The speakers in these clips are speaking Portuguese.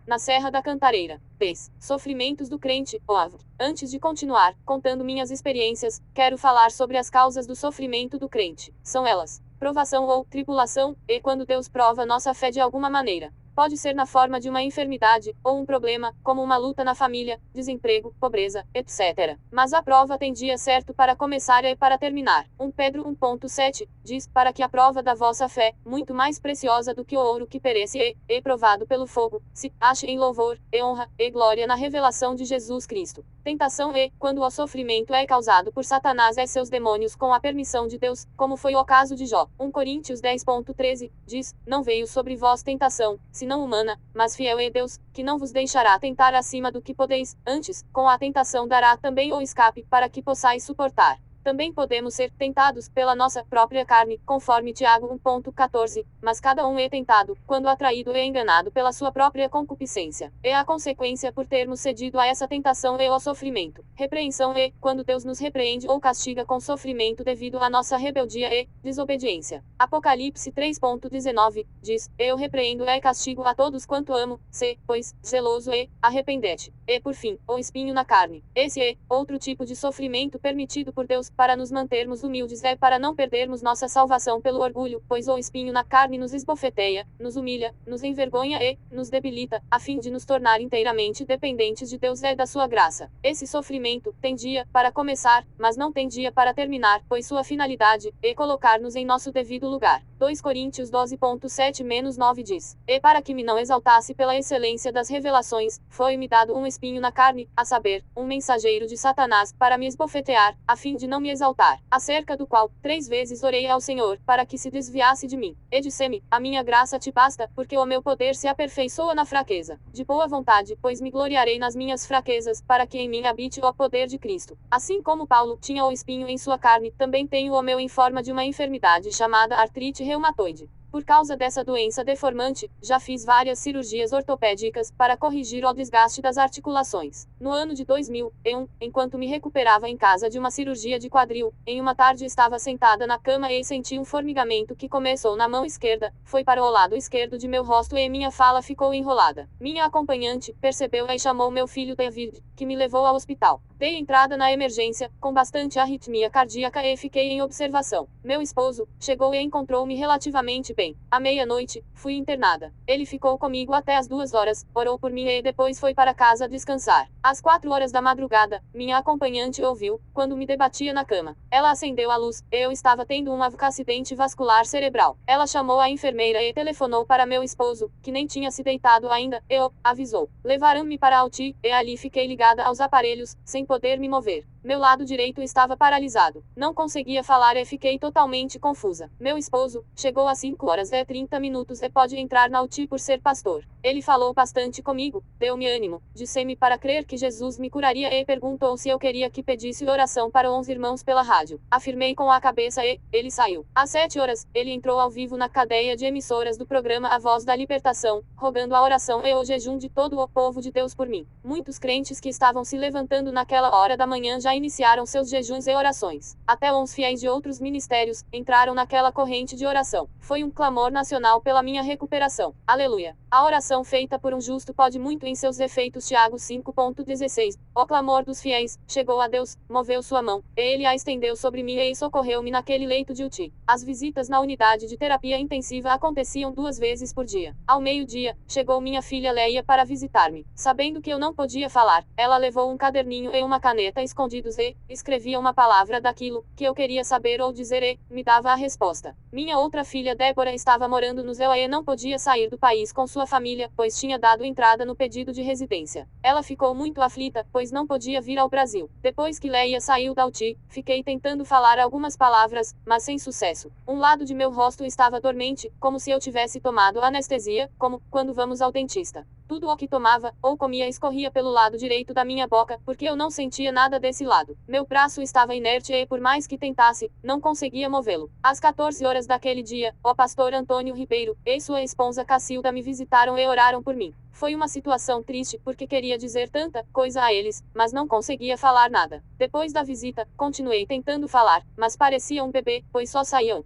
na Serra da Cantareira. 10. Sofrimentos do crente, OAV. Antes de continuar, contando minhas experiências, quero falar sobre as causas do sofrimento do crente. São elas: provação ou tribulação, e quando Deus prova nossa fé de alguma maneira. Pode ser na forma de uma enfermidade, ou um problema, como uma luta na família, desemprego, pobreza, etc. Mas a prova tem dia certo para começar e para terminar. 1 Pedro 1,7 diz: para que a prova da vossa fé, muito mais preciosa do que o ouro que perece e provado pelo fogo, se ache em louvor, e honra, e glória na revelação de Jesus Cristo. Tentação e, quando o sofrimento é causado por Satanás e seus demônios com a permissão de Deus, como foi o caso de Jó. 1 Coríntios 10,13 diz: não veio sobre vós tentação, senão humana, mas fiel é Deus, que não vos deixará tentar acima do que podeis, antes, com a tentação dará também o escape, para que possais suportar. Também podemos ser tentados pela nossa própria carne, conforme Tiago 1,14, mas cada um é tentado, quando atraído e enganado pela sua própria concupiscência. É a consequência por termos cedido a essa tentação e ao sofrimento. Repreensão é, quando Deus nos repreende ou castiga com sofrimento devido à nossa rebeldia e desobediência. Apocalipse 3,19 diz: eu repreendo e castigo a todos quanto amo, se, pois, zeloso e arrependete. E por fim, o espinho na carne. Esse é outro tipo de sofrimento permitido por Deus, para nos mantermos humildes e para não perdermos nossa salvação pelo orgulho, pois o espinho na carne nos esbofeteia, nos humilha, nos envergonha e nos debilita, a fim de nos tornar inteiramente dependentes de Deus e da sua graça. Esse sofrimento tem dia para começar, mas não tem dia para terminar, pois sua finalidade é colocar-nos em nosso devido lugar. 2 Coríntios 12,7-9 diz: e para que me não exaltasse pela excelência das revelações, foi-me dado um espinho na carne, a saber, um mensageiro de Satanás, para me esbofetear, a fim de não me exaltar, acerca do qual 3 vezes orei ao Senhor, para que se desviasse de mim. E disse-me: a minha graça te basta, porque o meu poder se aperfeiçoa na fraqueza. De boa vontade, pois me gloriarei nas minhas fraquezas, para que em mim habite o poder de Cristo. Assim como Paulo tinha o espinho em sua carne, também tenho o meu em forma de uma enfermidade chamada artrite reumatoide. Por causa dessa doença deformante, já fiz várias cirurgias ortopédicas para corrigir o desgaste das articulações. No ano de 2001, enquanto me recuperava em casa de uma cirurgia de quadril, em uma tarde estava sentada na cama e senti um formigamento que começou na mão esquerda, foi para o lado esquerdo de meu rosto e minha fala ficou enrolada. Minha acompanhante percebeu e chamou meu filho David, que me levou ao hospital. Dei entrada na emergência, com bastante arritmia cardíaca e fiquei em observação. Meu esposo chegou e encontrou-me relativamente bem. À meia-noite, fui internada. Ele ficou comigo até as 2 horas, orou por mim e depois foi para casa descansar. Às 4 horas da madrugada, minha acompanhante ouviu, quando me debatia na cama. Ela acendeu a luz, e eu estava tendo um acidente vascular cerebral. Ela chamou a enfermeira e telefonou para meu esposo, que nem tinha se deitado ainda, e o avisou. Levaram-me para a UTI, e ali fiquei ligada aos aparelhos, sem poder me mover. Meu lado direito estava paralisado. Não conseguia falar e fiquei totalmente confusa. Meu esposo chegou às 5 horas e 30 minutos e pode entrar na UTI por ser pastor. Ele falou bastante comigo, deu-me ânimo, disse-me para crer que Jesus me curaria e perguntou se eu queria que pedisse oração para uns irmãos pela rádio. Afirmei com a cabeça e ele saiu. Às 7 horas, ele entrou ao vivo na cadeia de emissoras do programa A Voz da Libertação, rogando a oração e o jejum de todo o povo de Deus por mim. Muitos crentes que estavam se levantando naquela hora da manhã já iniciaram seus jejuns e orações. Até uns fiéis de outros ministérios entraram naquela corrente de oração. Foi um clamor nacional pela minha recuperação. Aleluia. A oração feita por um justo pode muito em seus efeitos. Tiago 5,16. O clamor dos fiéis chegou a Deus, moveu sua mão, e ele a estendeu sobre mim e socorreu-me naquele leito de UTI. As visitas na unidade de terapia intensiva aconteciam 2 vezes por dia. Ao meio-dia, chegou minha filha Leia para visitar-me. Sabendo que eu não podia falar, ela levou um caderninho e uma caneta escondidos e escrevia uma palavra daquilo que eu queria saber ou dizer e me dava a resposta. Minha outra filha Débora estava morando no Zéu e não podia sair do país com sua família, pois tinha dado entrada no pedido de residência. Ela ficou muito aflita, pois não podia vir ao Brasil. Depois que Leia saiu da UTI, fiquei tentando falar algumas palavras, mas sem sucesso. Um lado de meu rosto estava dormente, como se eu tivesse tomado anestesia, como quando vamos ao dentista. Tudo o que tomava, ou comia escorria pelo lado direito da minha boca, porque eu não sentia nada desse lado. Meu braço estava inerte e por mais que tentasse, não conseguia movê-lo. Às 14 horas daquele dia, o pastor Antônio Ribeiro e sua esposa Cacilda me visitaram e oraram por mim. Foi uma situação triste, porque queria dizer tanta coisa a eles, mas não conseguia falar nada. Depois da visita, continuei tentando falar, mas parecia um bebê, pois só saíam.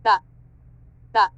Tá. Tá.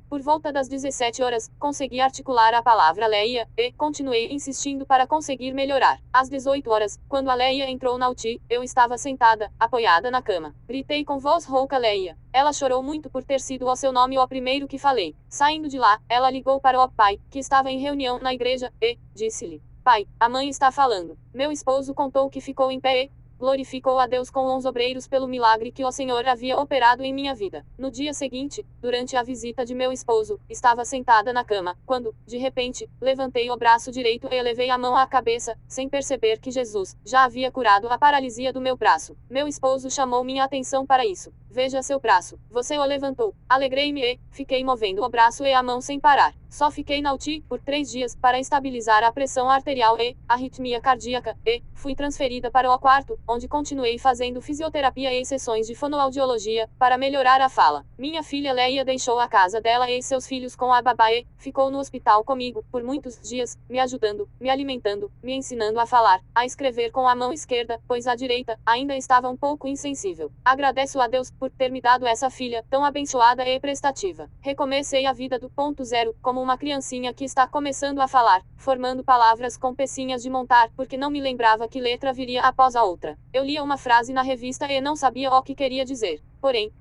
Por volta das 17 horas, consegui articular a palavra Leia, e continuei insistindo para conseguir melhorar. Às 18 horas, quando a Leia entrou na UTI, eu estava sentada, apoiada na cama. Gritei com voz rouca Leia. Ela chorou muito por ter sido o seu nome o primeiro que falei. Saindo de lá, ela ligou para o pai, que estava em reunião na igreja, e disse-lhe: Pai, a mãe está falando. Meu esposo contou que ficou em pé e glorificou a Deus com os obreiros pelo milagre que o Senhor havia operado em minha vida. No dia seguinte, durante a visita de meu esposo, estava sentada na cama, quando, de repente, levantei o braço direito e elevei a mão à cabeça, sem perceber que Jesus já havia curado a paralisia do meu braço. Meu esposo chamou minha atenção para isso. Veja seu braço. Você o levantou. Alegrei-me e fiquei movendo o braço e a mão sem parar. Só fiquei na UTI por 3 dias para estabilizar a pressão arterial e arritmia cardíaca, e fui transferida para o quarto, onde continuei fazendo fisioterapia e sessões de fonoaudiologia para melhorar a fala. Minha filha Leia deixou a casa dela e seus filhos com a babá e ficou no hospital comigo por muitos dias, me ajudando, me alimentando, me ensinando a falar, a escrever com a mão esquerda, pois a direita ainda estava um pouco insensível. Agradeço a Deus por ter me dado essa filha tão abençoada e prestativa. Recomecei a vida do ponto zero, como uma criancinha que está começando a falar, formando palavras com pecinhas de montar, porque não me lembrava que letra viria após a outra. Eu lia uma frase na revista e não sabia o que queria dizer. Porém,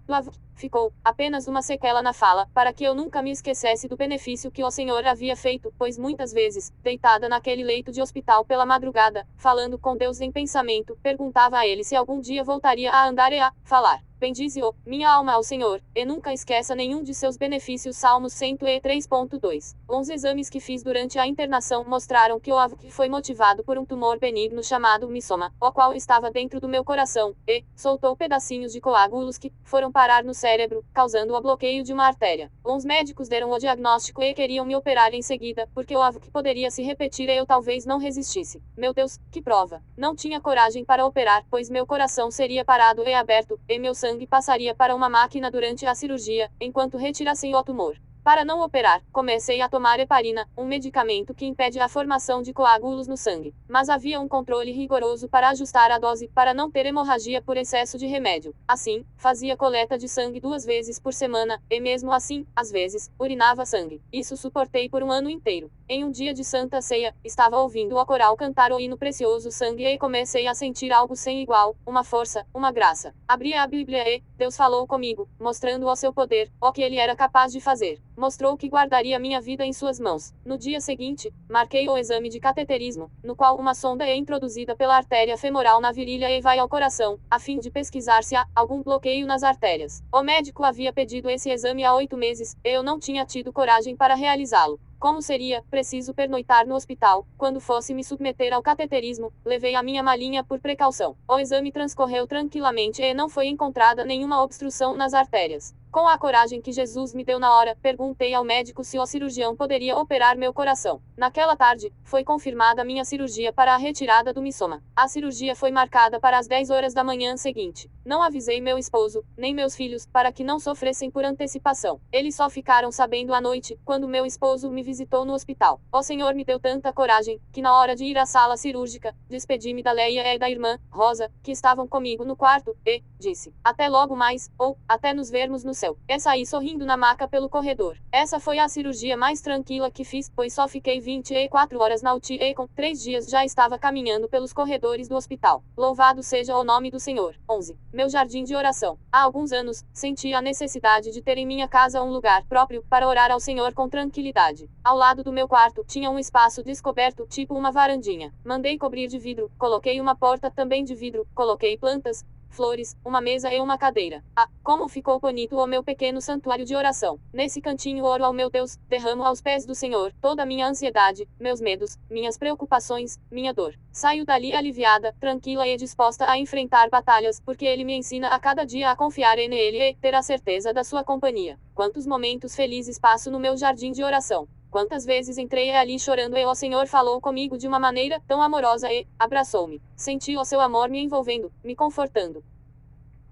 ficou apenas uma sequela na fala, para que eu nunca me esquecesse do benefício que o Senhor havia feito, pois muitas vezes, deitada naquele leito de hospital pela madrugada, falando com Deus em pensamento, perguntava a ele se algum dia voltaria a andar e a falar. Bendize-o, minha alma ao Senhor, e nunca esqueça nenhum de seus benefícios. Salmos 103.2. Os exames que fiz durante a internação mostraram que o AVC foi motivado por um tumor benigno chamado missoma, o qual estava dentro do meu coração, e soltou pedacinhos de coágulos que foram parar no cérebro, causando o bloqueio de uma artéria. Os médicos deram o diagnóstico e queriam me operar em seguida, porque o AVC poderia se repetir e eu talvez não resistisse. Meu Deus, que prova! Não tinha coragem para operar, pois meu coração seria parado e aberto, e meu sangue passaria para uma máquina durante a cirurgia, enquanto retirassem o tumor. Para não operar, comecei a tomar heparina, um medicamento que impede a formação de coágulos no sangue. Mas havia um controle rigoroso para ajustar a dose, para não ter hemorragia por excesso de remédio. Assim, fazia coleta de sangue 2 vezes por semana, e mesmo assim, às vezes, urinava sangue. Isso suportei por um ano inteiro. Em um dia de Santa Ceia, estava ouvindo o coral cantar o hino Precioso Sangue e comecei a sentir algo sem igual, uma força, uma graça. Abri a Bíblia e Deus falou comigo, mostrando o seu poder, o que ele era capaz de fazer. Mostrou que guardaria minha vida em suas mãos. No dia seguinte, marquei o exame de cateterismo, no qual uma sonda é introduzida pela artéria femoral na virilha e vai ao coração, a fim de pesquisar se há algum bloqueio nas artérias. O médico havia pedido esse exame há 8 meses, e eu não tinha tido coragem para realizá-lo. Como seria preciso pernoitar no hospital, quando fosse me submeter ao cateterismo, levei a minha malinha por precaução. O exame transcorreu tranquilamente e não foi encontrada nenhuma obstrução nas artérias. Com a coragem que Jesus me deu na hora, perguntei ao médico se o cirurgião poderia operar meu coração. Naquela tarde, foi confirmada minha cirurgia para a retirada do missoma. A cirurgia foi marcada para as 10 horas da manhã seguinte. Não avisei meu esposo, nem meus filhos, para que não sofressem por antecipação. Eles só ficaram sabendo à noite, quando meu esposo me visitou no hospital. O Senhor me deu tanta coragem, que na hora de ir à sala cirúrgica, despedi-me da Leia e da irmã, Rosa, que estavam comigo no quarto, e disse: até logo mais, ou até nos vermos no céu. E saí sorrindo na maca pelo corredor. Essa foi a cirurgia mais tranquila que fiz, pois só fiquei 24 horas na UTI e com 3 dias já estava caminhando pelos corredores do hospital. Louvado seja o nome do Senhor. 11. Meu jardim de oração. Há alguns anos, senti a necessidade de ter em minha casa um lugar próprio para orar ao Senhor com tranquilidade. Ao lado do meu quarto, tinha um espaço descoberto, tipo uma varandinha. Mandei cobrir de vidro, coloquei uma porta também de vidro, coloquei plantas, flores, uma mesa e uma cadeira. Ah, como ficou bonito o meu pequeno santuário de oração. Nesse cantinho oro ao meu Deus, derramo aos pés do Senhor toda a minha ansiedade, meus medos, minhas preocupações, minha dor. Saio dali aliviada, tranquila e disposta a enfrentar batalhas, porque Ele me ensina a cada dia a confiar nele e ter a certeza da sua companhia. Quantos momentos felizes passo no meu jardim de oração. Quantas vezes entrei ali chorando e o Senhor falou comigo de uma maneira tão amorosa e abraçou-me. Senti o seu amor me envolvendo, me confortando.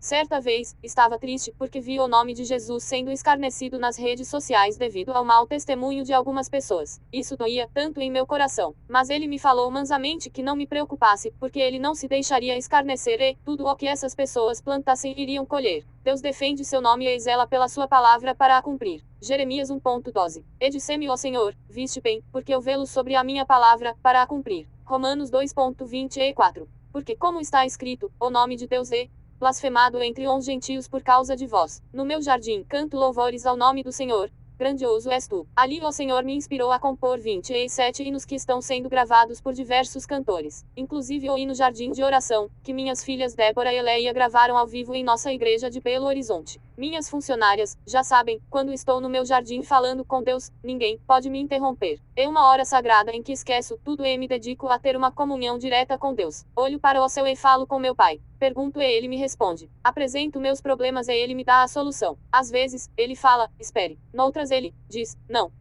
Certa vez, estava triste porque vi o nome de Jesus sendo escarnecido nas redes sociais devido ao mau testemunho de algumas pessoas. Isso doía tanto em meu coração. Mas ele me falou mansamente que não me preocupasse, porque ele não se deixaria escarnecer e tudo o que essas pessoas plantassem iriam colher. Deus defende seu nome e zela pela sua palavra para a cumprir. Jeremias 1:12. E disse-me o Senhor, viste bem, porque eu velo sobre a minha palavra, para a cumprir. Romanos 2:24. Porque como está escrito, o nome de Deus é blasfemado entre os gentios por causa de vós. No meu jardim canto louvores ao nome do Senhor. Grandioso és tu. Ali o Senhor me inspirou a compor 27 hinos que estão sendo gravados por diversos cantores. Inclusive o hino Jardim de Oração, que minhas filhas Débora e Leia gravaram ao vivo em nossa igreja de Belo Horizonte. Minhas funcionárias, já sabem, quando estou no meu jardim falando com Deus, ninguém pode me interromper. É uma hora sagrada em que esqueço tudo e me dedico a ter uma comunhão direta com Deus. Olho para o céu e falo com meu Pai. Pergunto e ele me responde. Apresento meus problemas e ele me dá a solução. Às vezes, ele fala, espere. Noutras ele diz, não.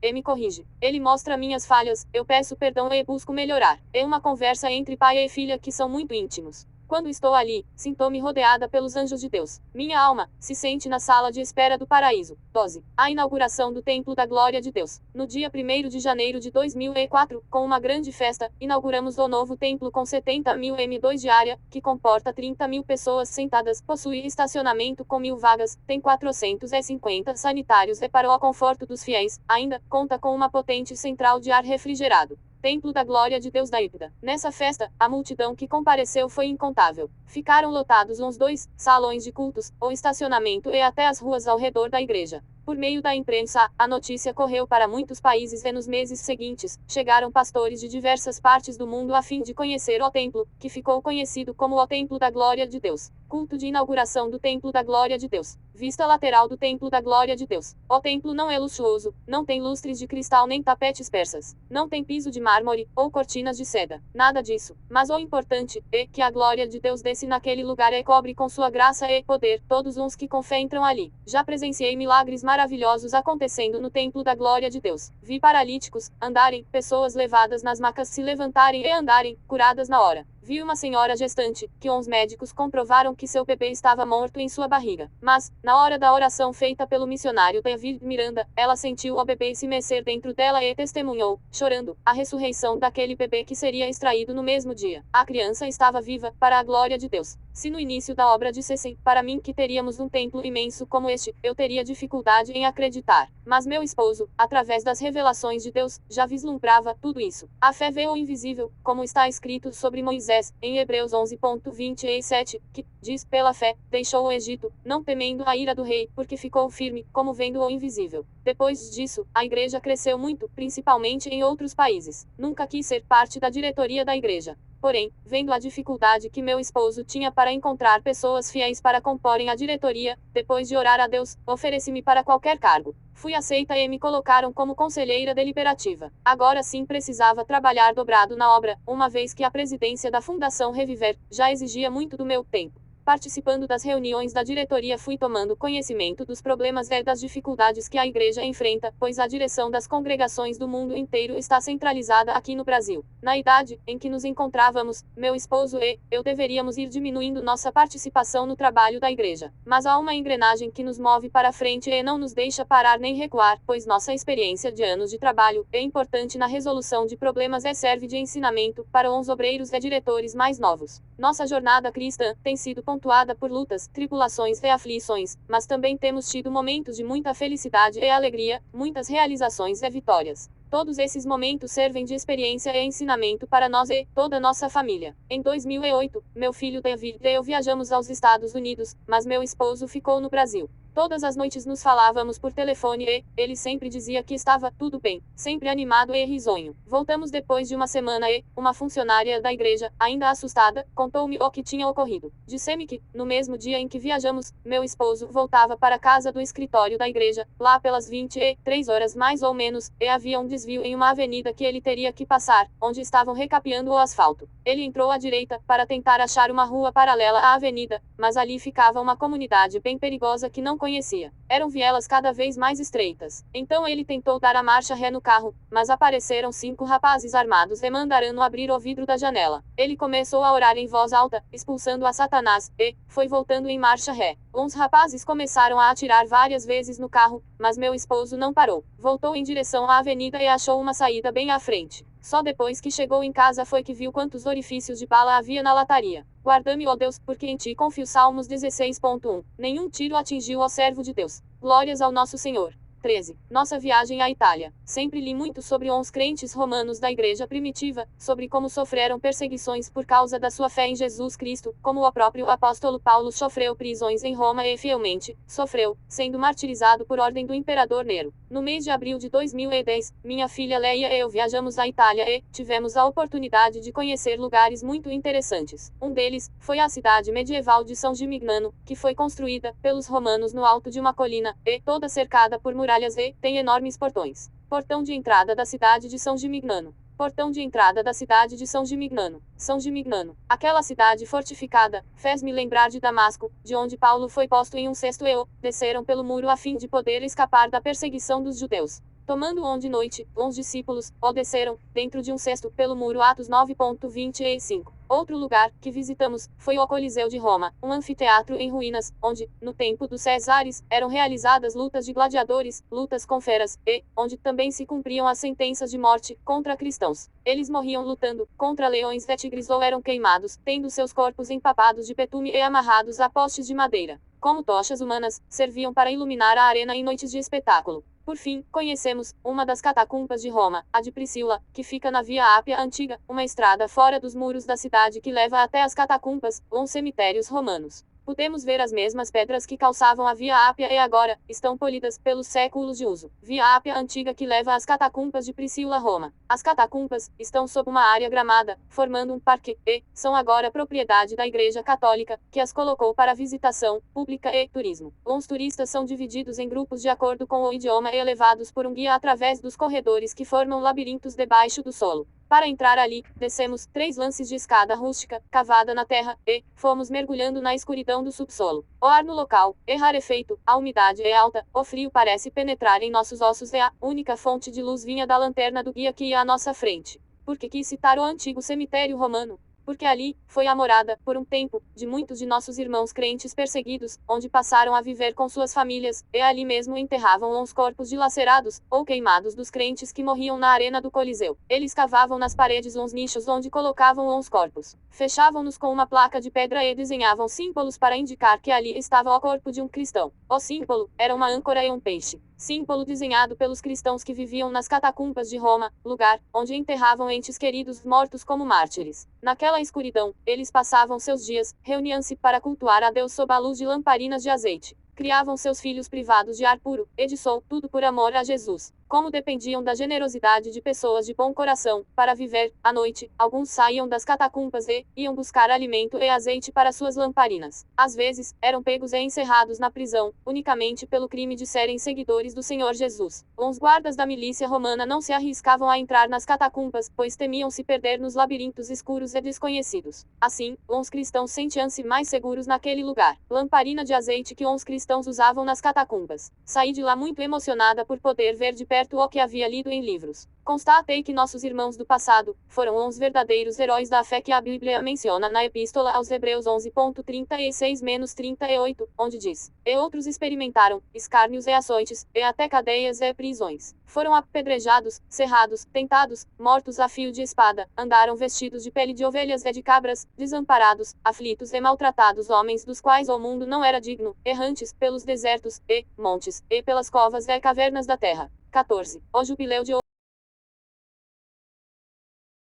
E me corrige. Ele mostra minhas falhas, eu peço perdão e busco melhorar. É uma conversa entre pai e filha que são muito íntimos. Quando estou ali, sinto-me rodeada pelos anjos de Deus. Minha alma se sente na sala de espera do paraíso. 12. A inauguração do Templo da Glória de Deus. No dia 1º de janeiro de 2004, com uma grande festa, inauguramos o novo templo com 70.000 m2 de área, que comporta 30.000 pessoas sentadas, possui estacionamento com 1.000 vagas, tem 450 sanitários e para o conforto dos fiéis, ainda conta com uma potente central de ar refrigerado. Templo da Glória de Deus da Hípida. Nessa festa, a multidão que compareceu foi incontável. Ficaram lotados uns 2 salões de cultos, o estacionamento e até as ruas ao redor da igreja. Por meio da imprensa, a notícia correu para muitos países e nos meses seguintes, chegaram pastores de diversas partes do mundo a fim de conhecer o templo, que ficou conhecido como o Templo da Glória de Deus. Culto de inauguração do Templo da Glória de Deus. Vista lateral do Templo da Glória de Deus. O templo não é luxuoso, não tem lustres de cristal nem tapetes persas, não tem piso de mármore, ou cortinas de seda, nada disso. Mas o importante é que a glória de Deus desce naquele lugar e cobre com sua graça e poder todos os que com fé entram ali. Já presenciei milagres maravilhosos acontecendo no Templo da Glória de Deus. Vi paralíticos andarem, pessoas levadas nas macas se levantarem e andarem, curadas na hora. Vi uma senhora gestante, que os médicos comprovaram que seu bebê estava morto em sua barriga. Mas, na hora da oração feita pelo missionário David Miranda, ela sentiu o bebê se mexer dentro dela e testemunhou, chorando, a ressurreição daquele bebê que seria extraído no mesmo dia. A criança estava viva, para a glória de Deus. Se no início da obra dissessem, para mim que teríamos um templo imenso como este, eu teria dificuldade em acreditar. Mas meu esposo, através das revelações de Deus, já vislumbrava tudo isso. A fé vê o invisível, como está escrito sobre Moisés, em Hebreus 11:27, que diz, pela fé, deixou o Egito, não temendo a ira do rei, porque ficou firme, como vendo o invisível. Depois disso, a igreja cresceu muito, principalmente em outros países. Nunca quis ser parte da diretoria da igreja. Porém, vendo a dificuldade que meu esposo tinha para encontrar pessoas fiéis para comporem a diretoria, depois de orar a Deus, ofereci-me para qualquer cargo. Fui aceita e me colocaram como conselheira deliberativa. Agora sim precisava trabalhar dobrado na obra, uma vez que a presidência da Fundação Reviver já exigia muito do meu tempo. Participando das reuniões da diretoria fui tomando conhecimento dos problemas e das dificuldades que a igreja enfrenta, pois a direção das congregações do mundo inteiro está centralizada aqui no Brasil. Na idade em que nos encontrávamos, meu esposo e eu deveríamos ir diminuindo nossa participação no trabalho da igreja. Mas há uma engrenagem que nos move para frente e não nos deixa parar nem recuar, pois nossa experiência de anos de trabalho é importante na resolução de problemas e serve de ensinamento para os obreiros e diretores mais novos. Nossa jornada cristã tem sido pontuada por lutas, tribulações e aflições, mas também temos tido momentos de muita felicidade e alegria, muitas realizações e vitórias. Todos esses momentos servem de experiência e ensinamento para nós e toda nossa família. Em 2008, meu filho David e eu viajamos aos Estados Unidos, mas meu esposo ficou no Brasil. Todas as noites nos falávamos por telefone e ele sempre dizia que estava tudo bem, sempre animado e risonho. Voltamos depois de uma semana e uma funcionária da igreja, ainda assustada, contou-me o que tinha ocorrido. Disse-me que, no mesmo dia em que viajamos, meu esposo voltava para casa do escritório da igreja, lá pelas 23 horas mais ou menos, e havia um desvio em uma avenida que ele teria que passar, onde estavam recapeando o asfalto. Ele entrou à direita, para tentar achar uma rua paralela à avenida, mas ali ficava uma comunidade bem perigosa que não conhecia. Eram vielas cada vez mais estreitas. Então ele tentou dar a marcha ré no carro, mas apareceram 5 rapazes armados e mandaram-no abrir o vidro da janela. Ele começou a orar em voz alta, expulsando a Satanás, e foi voltando em marcha ré. Uns rapazes começaram a atirar várias vezes no carro, mas meu esposo não parou. Voltou em direção à avenida e achou uma saída bem à frente. Só depois que chegou em casa foi que viu quantos orifícios de bala havia na lataria. Guarda-me, ó Deus, porque em ti confio. Salmos 16.1. Nenhum tiro atingiu o servo de Deus. Glórias ao nosso Senhor. 13. Nossa viagem à Itália. Sempre li muito sobre os crentes romanos da igreja primitiva, sobre como sofreram perseguições por causa da sua fé em Jesus Cristo, como o próprio apóstolo Paulo sofreu prisões em Roma e fielmente sofreu, sendo martirizado por ordem do imperador Nero. No mês de abril de 2010, minha filha Leia e eu viajamos à Itália e tivemos a oportunidade de conhecer lugares muito interessantes. Um deles foi a cidade medieval de São Gimignano, que foi construída pelos romanos no alto de uma colina e toda cercada por muralhas e tem enormes portões. Portão de entrada da cidade de São Gimignano. Portão de entrada da cidade de São Gimignano. São Gimignano. Aquela cidade fortificada fez-me lembrar de Damasco, de onde Paulo foi posto em um cesto e desceram pelo muro a fim de poder escapar da perseguição dos judeus. Tomando de noite, os discípulos desceram, dentro de um cesto, pelo muro. Atos 9.25. Outro lugar que visitamos foi o Coliseu de Roma, um anfiteatro em ruínas, onde, no tempo dos Césares, eram realizadas lutas de gladiadores, lutas com feras, e onde também se cumpriam as sentenças de morte contra cristãos. Eles morriam lutando contra leões e tigres ou eram queimados, tendo seus corpos empapados de betume e amarrados a postes de madeira. Como tochas humanas, serviam para iluminar a arena em noites de espetáculo. Por fim, conhecemos uma das catacumbas de Roma, a de Priscila, que fica na Via Ápia Antiga, uma estrada fora dos muros da cidade que leva até as catacumbas, ou cemitérios romanos. Podemos ver as mesmas pedras que calçavam a Via Ápia e agora estão polidas pelos séculos de uso. Via Ápia Antiga que leva às catacumbas de Priscila, Roma. As catacumbas estão sob uma área gramada, formando um parque, e são agora propriedade da Igreja Católica, que as colocou para visitação pública e turismo. Os turistas são divididos em grupos de acordo com o idioma e levados por um guia através dos corredores que formam labirintos debaixo do solo. Para entrar ali, descemos 3 lances de escada rústica, cavada na terra, e fomos mergulhando na escuridão do subsolo. O ar no local é rarefeito, a umidade é alta, o frio parece penetrar em nossos ossos e a única fonte de luz vinha da lanterna do guia que ia à nossa frente. Por que quis citar o antigo cemitério romano? Porque ali foi a morada, por um tempo, de muitos de nossos irmãos crentes perseguidos, onde passaram a viver com suas famílias, e ali mesmo enterravam os corpos dilacerados, ou queimados dos crentes que morriam na arena do Coliseu. Eles cavavam nas paredes uns nichos onde colocavam os corpos. Fechavam-nos com uma placa de pedra e desenhavam símbolos para indicar que ali estava o corpo de um cristão. O símbolo era uma âncora e um peixe. Símbolo desenhado pelos cristãos que viviam nas catacumbas de Roma, lugar onde enterravam entes queridos mortos como mártires. Naquela escuridão, eles passavam seus dias, reuniam-se para cultuar a Deus sob a luz de lamparinas de azeite. Criavam seus filhos privados de ar puro, e de sol, tudo por amor a Jesus. Como dependiam da generosidade de pessoas de bom coração, para viver, à noite, alguns saíam das catacumbas e iam buscar alimento e azeite para suas lamparinas. Às vezes, eram pegos e encerrados na prisão, unicamente pelo crime de serem seguidores do Senhor Jesus. Os guardas da milícia romana não se arriscavam a entrar nas catacumbas, pois temiam se perder nos labirintos escuros e desconhecidos. Assim, os cristãos sentiam-se mais seguros naquele lugar. Lamparina de azeite que os cristãos usavam nas catacumbas. Saí de lá muito emocionada por poder ver de perto o que havia lido em livros. Constatei que nossos irmãos do passado foram os verdadeiros heróis da fé que a Bíblia menciona na Epístola aos Hebreus 11.36-38, onde diz: E outros experimentaram escárnios e açoites, e até cadeias e prisões. Foram apedrejados, cerrados, tentados, mortos a fio de espada, andaram vestidos de pele de ovelhas e de cabras, desamparados, aflitos e maltratados, homens dos quais o mundo não era digno, errantes pelos desertos, e montes, e pelas covas e cavernas da terra. 14. O jubileu de